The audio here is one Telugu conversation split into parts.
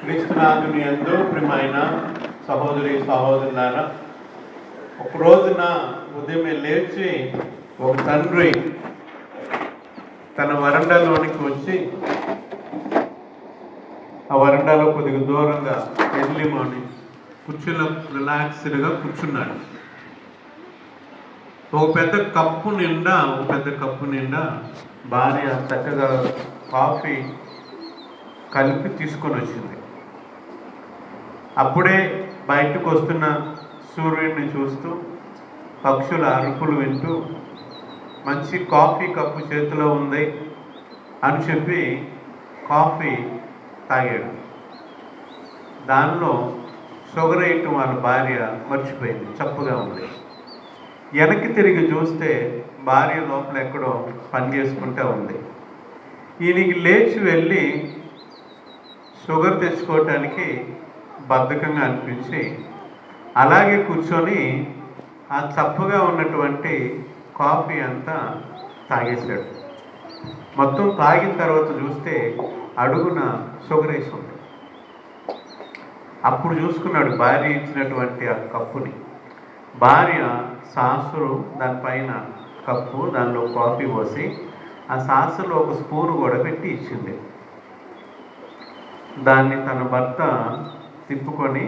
క్రీస్తునాథుని యందు ప్రియమైన సహోదరి సహోదరులారా, ఒక రోజున ఉదయమే లేచి ఒక తండ్రి తన వరండాలోనికి వచ్చి ఆ వరండాలో కొద్దిగా దూరంగా ఎర్లీ మార్నింగ్ కుర్చీలో రిలాక్స్డ్గా కూర్చున్నాడు. ఒక పెద్ద కప్పు నిండా భార్య చక్కగా కాఫీ కలిపి తీసుకొని వచ్చింది. అప్పుడే బయటకు వస్తున్న సూర్యుడిని చూస్తూ పక్షుల అరుపులు వింటూ మంచి కాఫీ కప్పు చేతిలో ఉంది అని చెప్పి కాఫీ తాగాడు. దానిలో షుగర్ వేయటం వాళ్ళ భార్య మర్చిపోయింది, చప్పుగా ఉంది. వెనక్కి తిరిగి చూస్తే భార్య లోపల ఎక్కడో పని చేసుకుంటూ ఉంది. ఈయనకి లేచి వెళ్ళి షుగర్ తెచ్చుకోవటానికి బద్ధకంగా అనిపించి అలాగే కూర్చొని ఆ చప్పుగా ఉన్నటువంటి కాఫీ అంతా తాగేశాడు. మొత్తం తాగిన తర్వాత చూస్తే అడుగున షుగర్ వేసి ఉంది. అప్పుడు చూసుకున్నాడు భార్య ఇచ్చినటువంటి ఆ కప్పుని. భార్య సాసులు దానిపైన కప్పు, దానిలో కాఫీ పోసి ఆ సాసులో ఒక స్పూను కూడా పెట్టి ఇచ్చింది. దాన్ని తన భర్త తిప్పుకొని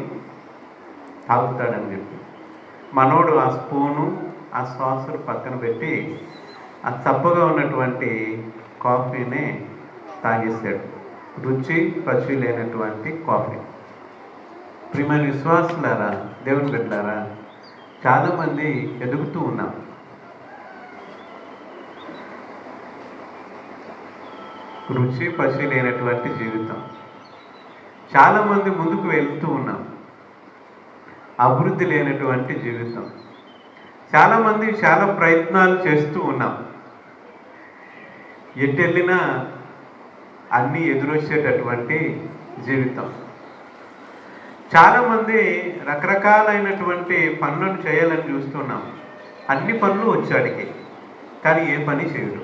తాగుతాడని చెప్పి మనోడు ఆ స్పూను ఆ సాసులు పక్కన పెట్టి ఆ చప్పగా ఉన్నటువంటి కాఫీని తాగేశాడు. రుచి పచ్చి లేనటువంటి కాఫీ. ప్రియమైన విశ్వాసులారా, దేవుని బిడ్డలారా, చాలామంది ఎదుగుతూ ఉన్నాం. రుచి పచ్చి లేనటువంటి జీవితం. చాలామంది ముందుకు వెళ్తూ ఉన్నాం. అభివృద్ధి లేనటువంటి జీవితం. చాలామంది చాలా ప్రయత్నాలు చేస్తూ ఉన్నాం. ఎటు వెళ్ళినా అన్నీ ఎదురొచ్చేటటువంటి జీవితం. చాలామంది రకరకాలైనటువంటి పనులను చేయాలని చూస్తున్నాం. అన్ని పనులు వచ్చాడికి, కానీ ఏ పని చేయడు.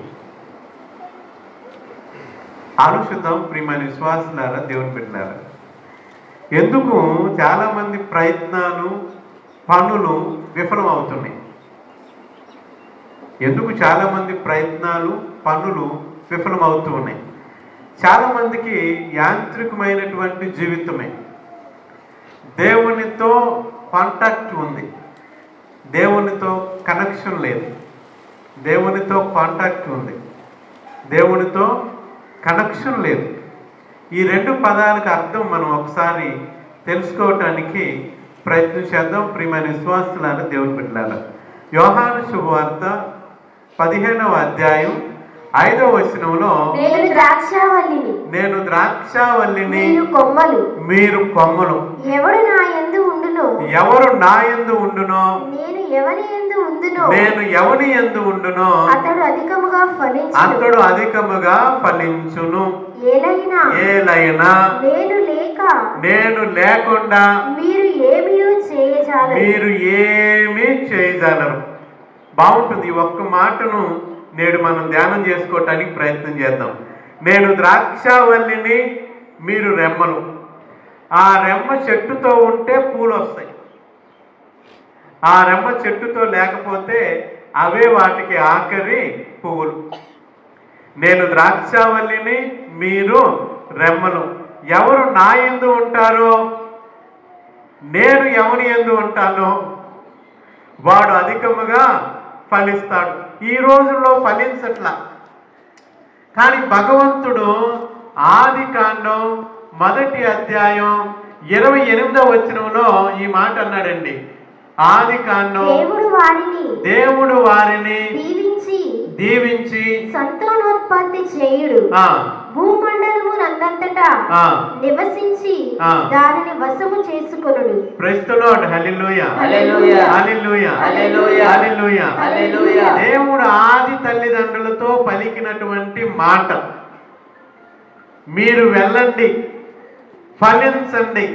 ఆలోచిద్దాం ప్రియమైన విశ్వాసులారా, దేవుని బిడ్డలారా. ఎందుకు చాలామంది ప్రయత్నాలు పనులు విఫలం అవుతున్నాయి? ఎందుకు చాలామంది ప్రయత్నాలు పనులు విఫలం అవుతూ ఉన్నాయి? చాలామందికి యాంత్రికమైనటువంటి జీవితమే. దేవునితో కాంటాక్ట్ ఉంది, దేవునితో కనెక్షన్ లేదు. దేవునితో కాంటాక్ట్ ఉంది, దేవునితో కనెక్షన్ లేదు. ఈ రెండు పదాలకు అర్థం మనం ఒకసారి తెలుసుకోవటానికి ప్రయత్నం చేద్దాం ప్రియమైన విశ్వాసులారా, దేవుని బిడ్డలారా. యోహాను శుభవార్త 15వ అధ్యాయం 5వ వచనంలో, నేను ద్రాక్షావల్లిని మీరు కొమ్మలు, ఎవరు నా యందు ఉండునో నేను ఎవని యందు ఉండునో అతడు అధికముగా ఫలించును. ఏలైనా నేను లేకుండా మీరు ఏమీ చేయజాలరు. బాగుంటుంది. ఈ ఒక్క మాటను నేడు మనం ధ్యానం చేసుకోవటానికి ప్రయత్నం చేద్దాం. నేను ద్రాక్షావల్లిని, మీరు రెమ్మలు. ఆ రెమ్మ చెట్టుతో ఉంటే పూలు వస్తాయి. ఆ రెమ్మ చెట్టుతో లేకపోతే అవే వాటికి ఆఖరి పువ్వులు. నేను ద్రాక్షావల్లిని, మీరు రెమ్మలు. ఎవరు నా యందు ఉంటారో, నేను ఎవరి యందు ఉంటానో వాడు అధికముగా ఫలిస్తాడు. ఈ రోజుల్లో ఫలించట్లా. కానీ భగవంతుడు ఆదికాండం 1వ అధ్యాయం 28వ వచనంలో ఈ మాట అన్నాడండి. ఆదికాండం, దేవుడు వారిని దీవించి సంతానోత్పత్తి చేయుడు, భూమండలమునంతటా నివసించి దానిని వశము చేసుకొనుడు. Praise the Lord. Hallelujah, hallelujah, hallelujah, hallelujah, hallelujah, hallelujah. దేవుడు ఆది తల్లిదండ్రులతో పలికినటువంటి మాట, మీరు వెళ్ళండి, ఫలించండి,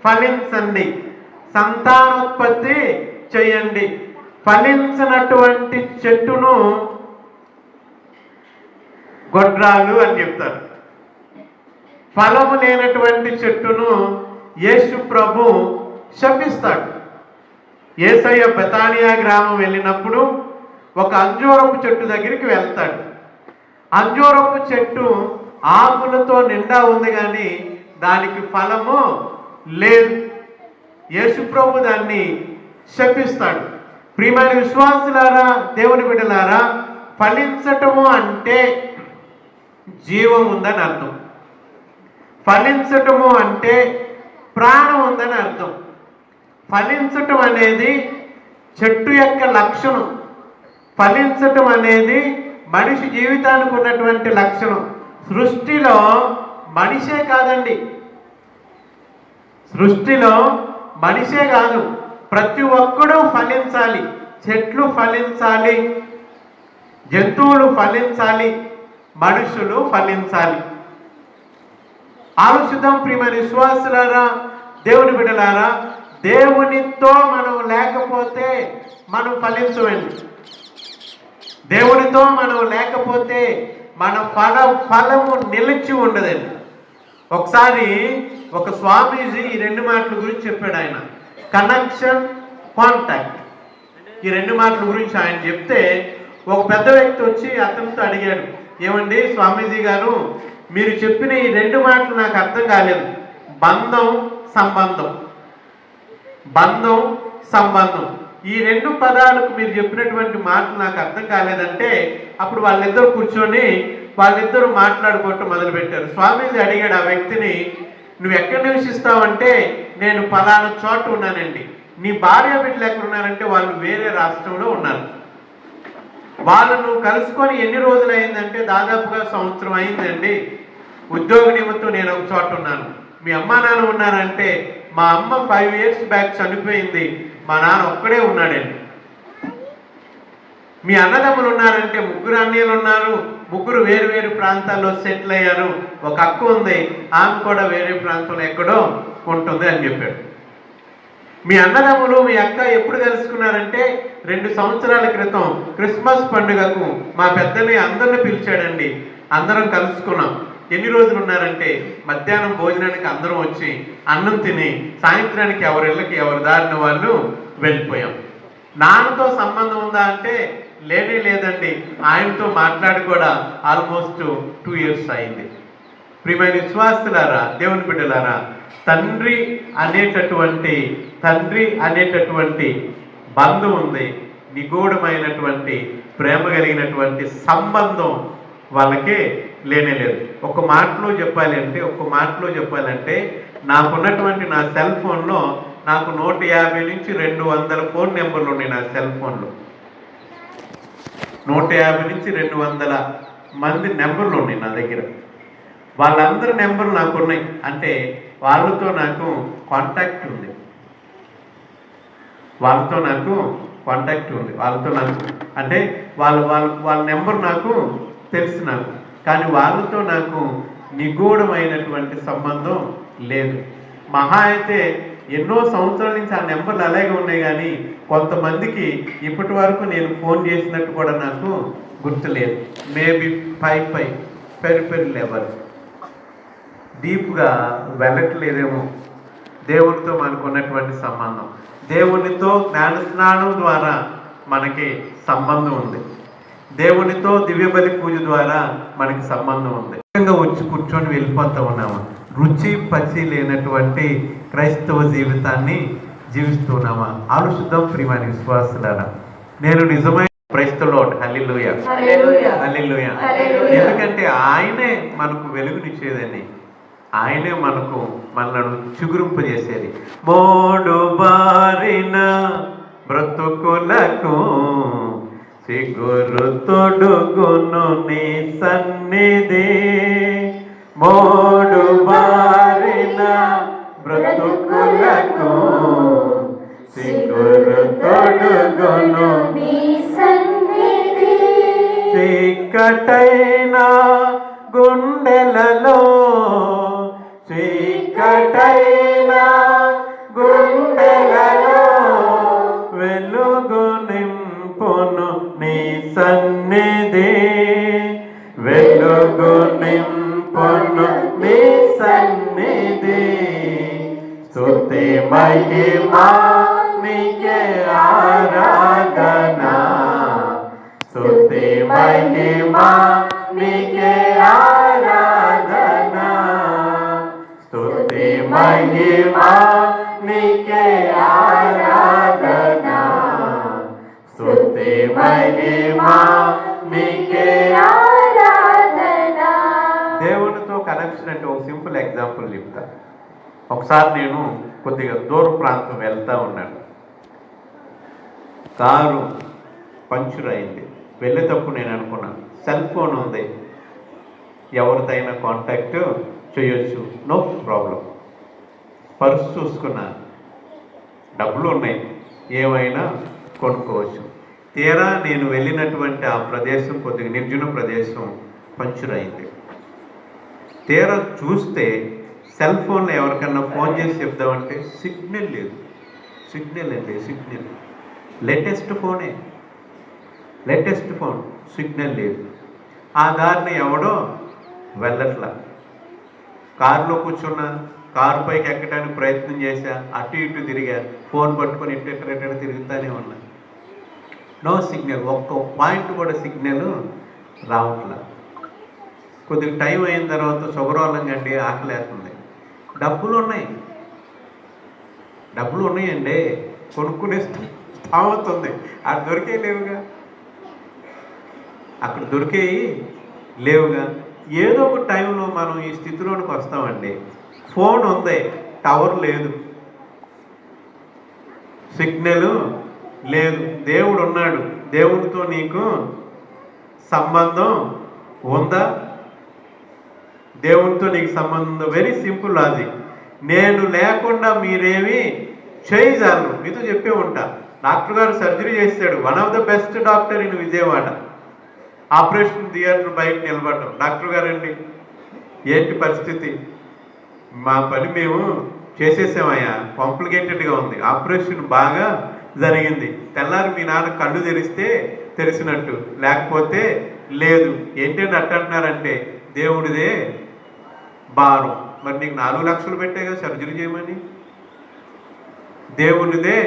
ఫలించండి, సంతానోత్పత్తి చేయండి. ఫలించినటువంటి చెట్టును గొడ్రాలు అని చెప్తారు. ఫలము లేనటువంటి చెట్టును యేసు ప్రభు శపిస్తాడు. యేసయ్య బెతానియా గ్రామం వెళ్ళినప్పుడు ఒక అంజూరపు చెట్టు దగ్గరికి వెళ్తాడు. అంజూరపు చెట్టు ఆకులతో నిండా ఉంది కానీ దానికి ఫలము లేదు. యేసు ప్రభు దాన్ని శపిస్తాడు. ప్రియమైన విశ్వాసులారా, దేవుని బిడ్డలారా, ఫలించటము అంటే జీవం ఉందని అర్థం. ఫలించటము అంటే ప్రాణం ఉందని అర్థం. ఫలించటం అనేది చెట్టు యొక్క లక్షణం. ఫలించటం అనేది మనిషి జీవితానికి ఉన్నటువంటి లక్షణం. సృష్టిలో మనిషే కాదండి, సృష్టిలో మనిషే కాదు, ప్రతి ఒక్కడూ ఫలించాలి. చెట్లు ఫలించాలి, జంతువులు ఫలించాలి, మనుషులు ఫలించాలి. ఆలోచిద్దాం ప్రియమైన విశ్వాసులారా, దేవుని బిడ్డలారా, దేవునితో మనం లేకపోతే మనం ఫలించమండి. దేవునితో మనం లేకపోతే మన ఫలము నిలిచి ఉండదండి. ఒకసారి ఒక స్వామీజీ ఈ రెండు మాటల గురించి చెప్పాడు. ఆయన కనెక్షన్, కాంటాక్ట్, ఈ రెండు మాటల గురించి ఆయన చెప్తే ఒక పెద్ద వ్యక్తి వచ్చి అతనితో అడిగాడు, ఏమండి స్వామీజీ గారు, మీరు చెప్పిన ఈ రెండు మాటలు నాకు అర్థం కాలేదు. బంధం, సంబంధం, బంధం, సంబంధం, ఈ రెండు పదాలకు మీరు చెప్పినటువంటి మాటలు నాకు అర్థం కాలేదంటే అప్పుడు వాళ్ళిద్దరూ కూర్చొని వాళ్ళిద్దరూ మాట్లాడుకోవటం మొదలుపెట్టారు. స్వామీజీ అడిగాడు ఆ వ్యక్తిని, నువ్వు ఎక్కడ నివసిస్తావంటే నేను పలానా చోట ఉన్నానండి. నీ భార్య బిడ్డలు ఎక్కడ ఉన్నారంటే వాళ్ళు వేరే రాష్ట్రంలో ఉన్నారు. వాళ్ళు నువ్వు కలుసుకొని ఎన్ని రోజులు అయిందంటే దాదాపుగా సంవత్సరం అయిందండి. ఉద్యోగ నిమిత్తం నేను ఒక చోట ఉన్నాను. మీ అమ్మా నాన్న ఉన్నారంటే మా అమ్మ 5 years బ్యాక్ చనిపోయింది, మా నాన్న ఒక్కడే ఉన్నాడండి. మీ అన్నదమ్ములు ఉన్నారంటే 3 అన్నయ్యలు ఉన్నారు, 3 వేరు వేరు ప్రాంతాల్లో సెటిల్ అయ్యారు. ఒక అక్క ఉంది, ఆమె కూడా వేరే ప్రాంతంలో ఎక్కడో ఉంటుంది అని చెప్పాడు. మీ అన్నదమ్ములు మీ అక్క ఎప్పుడు కలుసుకున్నారంటే 2 సంవత్సరాల క్రితం క్రిస్మస్ పండుగకు మా పెద్దని అందరిని పిలిచాడండి. అందరం కలుసుకున్నాం. ఎన్ని రోజులు ఉన్నారంటే మధ్యాహ్నం భోజనానికి అందరం వచ్చి అన్నం తిని సాయంత్రానికి ఎవరిళ్ళకి ఎవరి దారిన వాళ్ళు వెళ్ళిపోయాం. నాన్నతో సంబంధం ఉందా అంటే లేనే లేదండి. ఆయనతో మాట్లాడి కూడా ఆల్మోస్ట్ 2 years అయింది. ప్రియమైన విశ్వాసులారా, దేవుని బిడ్డలారా, తండ్రి అనేటటువంటి బంధం ఉంది. నిగూఢమైనటువంటి ప్రేమ కలిగినటువంటి సంబంధం వాళ్ళకే లేనే లేదు. ఒక మాటలో చెప్పాలంటే నాకున్నటువంటి నా సెల్ ఫోన్లో నాకు 150 నుంచి 200 ఫోన్ నెంబర్లు ఉన్నాయి. నా సెల్ ఫోన్లో 150 నుంచి 200 మంది నెంబర్లు ఉన్నాయి నా దగ్గర. వాళ్ళందరి నెంబర్లు నాకు ఉన్నాయి. అంటే వాళ్ళతో నాకు కాంటాక్ట్ ఉంది. వాళ్ళతో నాకు అంటే వాళ్ళ నెంబర్ నాకు తెలుసు నాకు, కానీ వాళ్ళతో నాకు నిగూఢమైనటువంటి సంబంధం లేదు. మహా అయితే ఎన్నో సంవత్సరాల నుంచి ఆ నెంబర్లు అలాగే ఉన్నాయి, కానీ కొంతమందికి ఇప్పటి వరకు నేను ఫోన్ చేసినట్టు కూడా నాకు గుర్తులేదు. మేబీ పెరి లెవెల్ డీప్గా వెళ్ళట్లేదేమో దేవునితో మనకున్నటువంటి సంబంధం. దేవునితో జ్ఞానస్నానం ద్వారా మనకి సంబంధం ఉంది. దేవునితో దివ్యబలి పూజ ద్వారా మనకి సంబంధం ఉంది. వచ్చి కూర్చొని వెళ్ళిపోతూ ఉన్నాము. రుచి పచి లేనటువంటి క్రైస్తవ జీవితాన్ని జీవిస్తున్నామా? ఆలోచిద్దాం ప్రియమైన విశ్వాసులారా. నేను నిజమైన ప్రైజ్ ది లార్డ్, హల్లెలూయా, హల్లెలూయా. ఎందుకంటే ఆయనే మనకు వెలుగునిచ్చేదని, ఆయనే మనల్ని చిగురింపజేసేది. మోడు బారిన బ్రతుకులకు చిగురు తొడుగును నీ సన్నిధి. మోడు బారిన బ్రతుకులకు చిగురు తొడుగును నీ సన్నిధి. చీకటైన గుండెలలో వెలుగు నింపును నీ సన్నిధి. వెలుగు నింపును నీ సన్నిధి. స్తుతి మహిమా నీకే ఆరాధన, స్తుతి మహిమా నీకే ఆరాధన, స్తుతి మహిమా నీకే ఆరాధన, స్తుతి మహిమా నీకే ఆరాధన. దేవునితో కనెక్షన్ అంటే ఒక సింపుల్ ఎగ్జాంపుల్ చెప్తా. ఒకసారి నేను కొద్దిగా దూర ప్రాంతం వెళ్తూ ఉన్నాను. కారు పంక్చర్ అయింది. వెళ్ళేటప్పుడు నేను అనుకున్నాను సెల్ ఫోన్ ఉంది, ఎవరిదైనా కాంటాక్ట్ చేయొచ్చు, నో ప్రాబ్లం. పర్సు చూసుకున్నాను, డబ్బులు ఉన్నాయి, ఏమైనా కొనుక్కోవచ్చు. తీరా నేను వెళ్ళినటువంటి ఆ ప్రదేశం కొద్దిగా నిర్జన ప్రదేశం పంక్చర్ అయింది. తీరా చూస్తే సెల్ ఫోన్లో ఎవరికన్నా ఫోన్ చేసి చెప్దామంటే సిగ్నల్ లేదు. సిగ్నల్ లేటెస్ట్ ఫోనే, లేటెస్ట్ ఫోన్, సిగ్నల్ లేదు. ఆ దారిని ఎవడో వెళ్ళట్లా. కారులో కూర్చున్నా, కారు పైకి ఎక్కడానికి ప్రయత్నం చేశా, అటు ఇటు తిరిగా, ఫోన్ పట్టుకొని ఇట్ట తిరుగుతూనే ఉన్నా. నో సిగ్నల్, ఒక్క పాయింట్ కూడా సిగ్నల్ రావట్లా. కొద్దిగా టైం అయిన తర్వాత షుగర్ వాళ్ళండి ఆకలేస్తుంది. డబ్బులు ఉన్నాయండి, కొనుక్కునే స్థామత ఉంది, అక్కడ దొరికే లేవుగా, అక్కడ దొరికేవి లేవుగా. ఏదో ఒక టైంలో మనం ఈ స్థితిలోనికి వస్తామండి. ఫోన్ ఉంది, టవర్ లేదు, సిగ్నల్ లేదు. దేవుడు ఉన్నాడు, దేవుడితో నీకు సంబంధం ఉందా? దేవుడితో నీకు సంబంధం. Very simple logic. నేను లేకుండా మీరేమీ చేయజాలరు. మీతో చెప్పే ఉంటా. డాక్టర్ గారు సర్జరీ చేశాడు, one of the best doctor in Vijayawada. Operation theatre బయట నిలబడ్డాం. డాక్టర్ గారు అండి, ఏంటి పరిస్థితి? మా పని మేము చేసేసామయ్యా, కాంప్లికేటెడ్గా ఉంది, ఆపరేషన్ బాగా జరిగింది. తెల్లారి మీ నాన్న కళ్ళు తెరిస్తే తెలిసినట్టు, లేకపోతే లేదు. ఏంటంటే అంటున్నారంటే దేవుడిదే భారం. మరి నీకు 4 లక్షలు పెట్టే కదా సర్జరీ చేయమని. దేవునిదే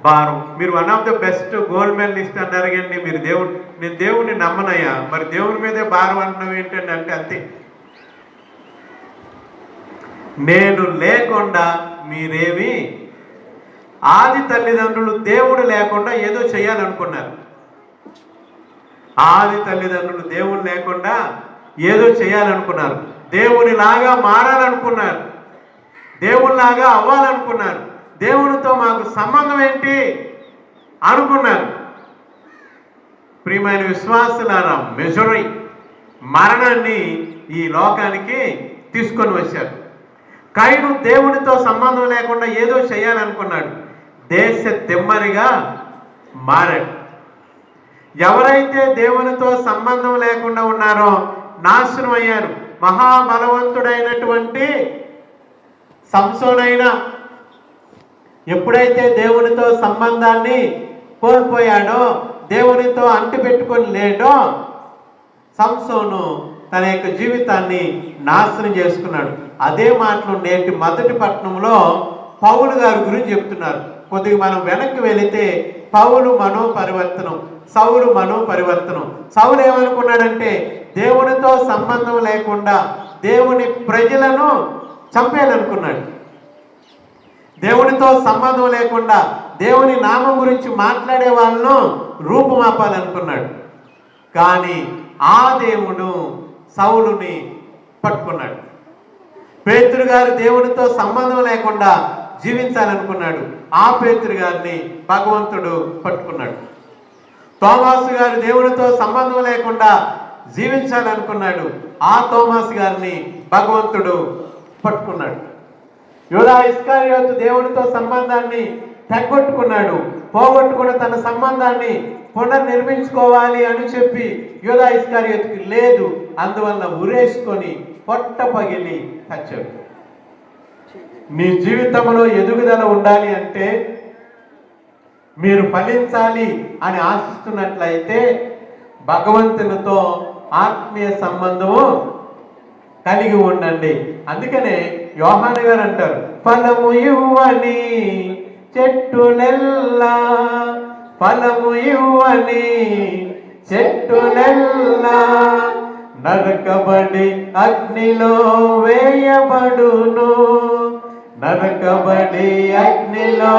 భారం. మీరు one of the best gold medalist అన్నారు కండి. మీరు నేను దేవుడిని నమ్మనయ్యా, మరి దేవుని మీదే భారం అంటున్నావు ఏంటండి అంటే అంతే. నేను లేకుండా మీరేమి, ఆది తల్లిదండ్రులు దేవుడు లేకుండా ఏదో చేయాలనుకున్నారు. ఆది తల్లిదండ్రులు దేవుడు లేకుండా ఏదో చేయాలనుకున్నారు. దేవునిలాగా మారాలనుకున్నారు, దేవునిలాగా అవ్వాలనుకున్నారు. దేవునితో మాకు సంబంధం ఏంటి అనుకున్నారు. ప్రియమైన విశ్వాసులారా, మిజరీ మరణాన్ని ఈ లోకానికి తీసుకొని వచ్చారు. కయను దేవునితో సంబంధం లేకుండా ఏదో చేయాలనుకున్నాడు, దేశ దిమ్మరిగా మారాడు. ఎవరైతే దేవునితో సంబంధం లేకుండా ఉన్నారో నాశనం అయ్యారు. మహాబలవంతుడైనటువంటి సంసోనైనా ఎప్పుడైతే దేవునితో సంబంధాన్ని కోల్పోయాడో, దేవునితో అంటిపెట్టుకొని లేడో, సంసోను తన యొక్క జీవితాన్ని నాశనం చేసుకున్నాడు. అదే మాటలు నేటి మొదటి పట్టణంలో పౌలు గారి గురించి చెప్తున్నారు. కొద్దిగా మనం వెనక్కి వెళితే పౌలు మనోపరివర్తనం, సౌలు మనోపరివర్తనం. సౌలు ఏమనుకున్నాడంటే దేవునితో సంబంధం లేకుండా దేవుని ప్రజలను చంపేయాలనుకున్నాడు. దేవునితో సంబంధం లేకుండా దేవుని నామం గురించి మాట్లాడే వాళ్ళను రూపుమాపాలనుకున్నాడు. కానీ ఆ దేవుడు సౌలుని పట్టుకున్నాడు. పేతురు గారు దేవునితో సంబంధం లేకుండా జీవించాలనుకున్నాడు. ఆ పేతురు గారిని భగవంతుడు పట్టుకున్నాడు. తోమాసు గారు దేవునితో సంబంధం లేకుండా జీవించాలనుకున్నాడు. ఆ తోమాసు గారిని భగవంతుడు పట్టుకున్నాడు. యూదా ఇస్కరియోతు దేవునితో సంబంధాన్ని తెగొట్టుకున్నాడు. పోగొట్టుకున్న తన సంబంధాన్ని పునర్నిర్మించుకోవాలి అని చెప్పి యూదా ఇస్కరియోతుకి లేదు. అందువల్ల ఉరేసుకొని పొట్ట పగిలి చచ్చాడు. మీ జీవితంలో ఎదుగుదల ఉండాలి అంటే, మీరు ఫలించాలి అని ఆశిస్తున్నట్లయితే భగవంతునితో ఆత్మీయ సంబంధము కలిగి ఉండండి. అందుకనే యోహాను గారు అంటారు, ఫలము ఇవ్వని చెట్టులెల్లా, ఫలము ఇవ్వని చెట్టులెల్లా నరకబడి అగ్నిలో వేయబడును, నరకబడి అగ్నిలో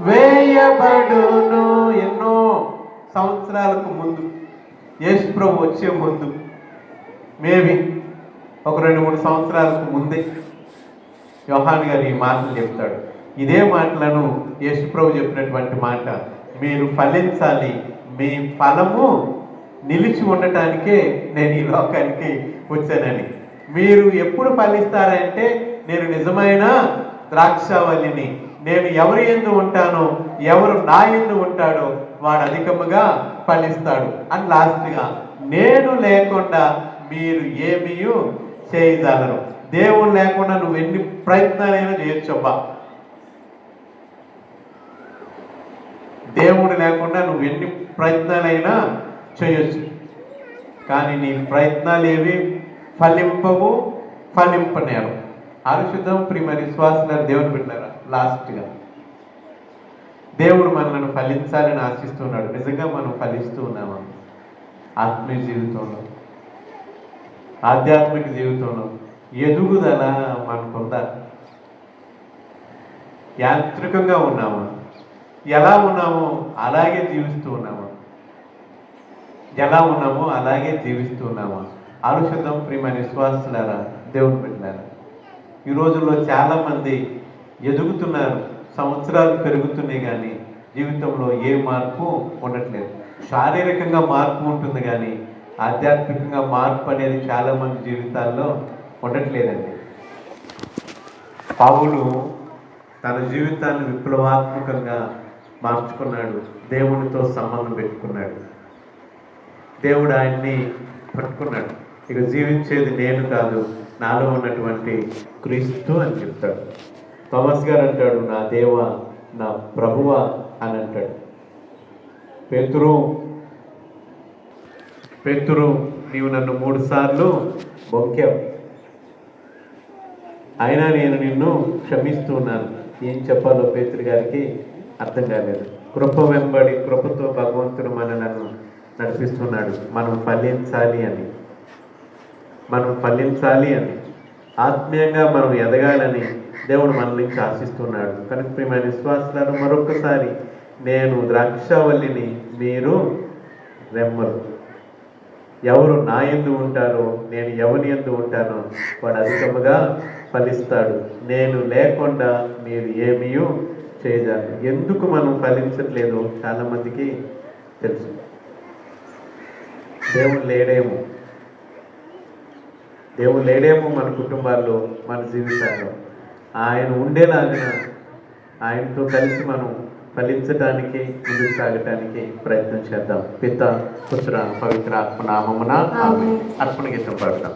వేయబడును. ఎన్నో సంవత్సరాలకు ముందు, యేసు ప్రభు వచ్చే ముందు, మేబీ ఒక 2-3 సంవత్సరాలకు ముందే యోహాను గారు ఈ మాటలు చెప్తాడు. ఇదే మాటలను యేసు ప్రభు చెప్పినటువంటి మాట, మీరు ఫలించాలి, మీ ఫలము నిలిచి ఉండటానికే నేను ఈ లోకానికి వచ్చానని. మీరు ఎప్పుడు ఫలిస్తారంటే, నేను నిజమైన ద్రాక్షావల్లిని, నేను ఎవరి యందు ఉంటానో, ఎవరు నా యందు ఉంటాడో వాడు అధికముగా ఫలిస్తాడు అని లాస్ట్గా, నేను లేకుండా మీరు ఏమీ చేయగలరు. దేవుడు లేకుండా నువ్వు ఎన్ని ప్రయత్నాలైనా చేయొచ్చబ్బా, దేవుడు లేకుండా నువ్వు ఎన్ని ప్రయత్నాలైనా చేయొచ్చు, కానీ నీ ప్రయత్నాలు ఏవి ఫలింపవు, ఫలింపనేరు. ఆరుషుద్ధం ప్రియమైన విశ్వాసులారా, దేవుని బిడ్డలారా, లాస్ట్గా దేవుడు మనల్ని ఫలించాలని ఆశిస్తున్నాడు. నిజంగా మనం ఫలిస్తూ ఉన్నామా? ఆత్మీయ జీవితంలో, ఆధ్యాత్మిక జీవితంలో ఎదుగుదల మనకుందా? యాంత్రికంగా ఉన్నామా? ఎలా ఉన్నామో అలాగే జీవిస్తూ ఉన్నామా? ఎలా ఉన్నామో అలాగే జీవిస్తూ ఉన్నామా? ఆలోచిద్దాం ప్రియమైన విశ్వాసులారా, దేవుని బిడ్డలారా. ఈ రోజుల్లో చాలామంది ఎదుగుతున్నారు, సంవత్సరాలు పెరుగుతున్నాయి, కానీ జీవితంలో ఏ మార్పు ఉండట్లేదు. శారీరకంగా మార్పు ఉంటుంది కానీ ఆధ్యాత్మికంగా మార్పు అనేది చాలామంది జీవితాల్లో ఉండట్లేదండి. పౌలు తన జీవితాన్ని విప్లవాత్మకంగా మార్చుకున్నాడు, దేవునితో సంబంధం పెట్టుకున్నాడు, దేవుడు ఆయన్ని పట్టుకున్నాడు. ఇక జీవించేది నేను కాదు, నాలో ఉన్నటువంటి క్రీస్తు అని చెప్తాడు. థామస్ గారు అంటాడు, నా దేవ, నా ప్రభువ అని అంటాడు. పేతురు నీవు నన్ను 3 సార్లు మొక్కావు, అయినా నేను నిన్ను క్షమిస్తూ ఉన్నాను. ఏం చెప్పాలో పేతురు గారికి అర్థం కాలేదు. కృప వెంబడి కృపతో భగవంతుడు మనలను నడిపిస్తున్నాడు. మనం ఫలించాలి అని, ఆత్మీయంగా మనం ఎదగాలని దేవుడు మన నుంచి ఆశిస్తున్నాడు. కనుక ప్రియమైన విశ్వాసులను మరొకసారి, నేను ద్రాక్షావల్లిని, మీరు రెమ్మలు. ఎవరు నా యందు ఉంటారో, నేను ఎవరి యందు ఉంటానో వాడు అధికముగా ఫలిస్తాడు. నేను లేకుండా మీరు ఏమీ చేయజాలి. ఎందుకు మనం ఫలించట్లేదు చాలామందికి తెలుసు. దేవుడు లేడేమో మన కుటుంబాల్లో, మన జీవితాల్లో. ఆయన ఉండేలాగిన ఆయనతో కలిసి మనం ఫలించడానికి, ముందుకు సాగటానికి ప్రయత్నం చేద్దాం. పిత, పుత్ర, పవిత్ర ఆత్మ నామమున అర్పణ గీతం పాడతాం.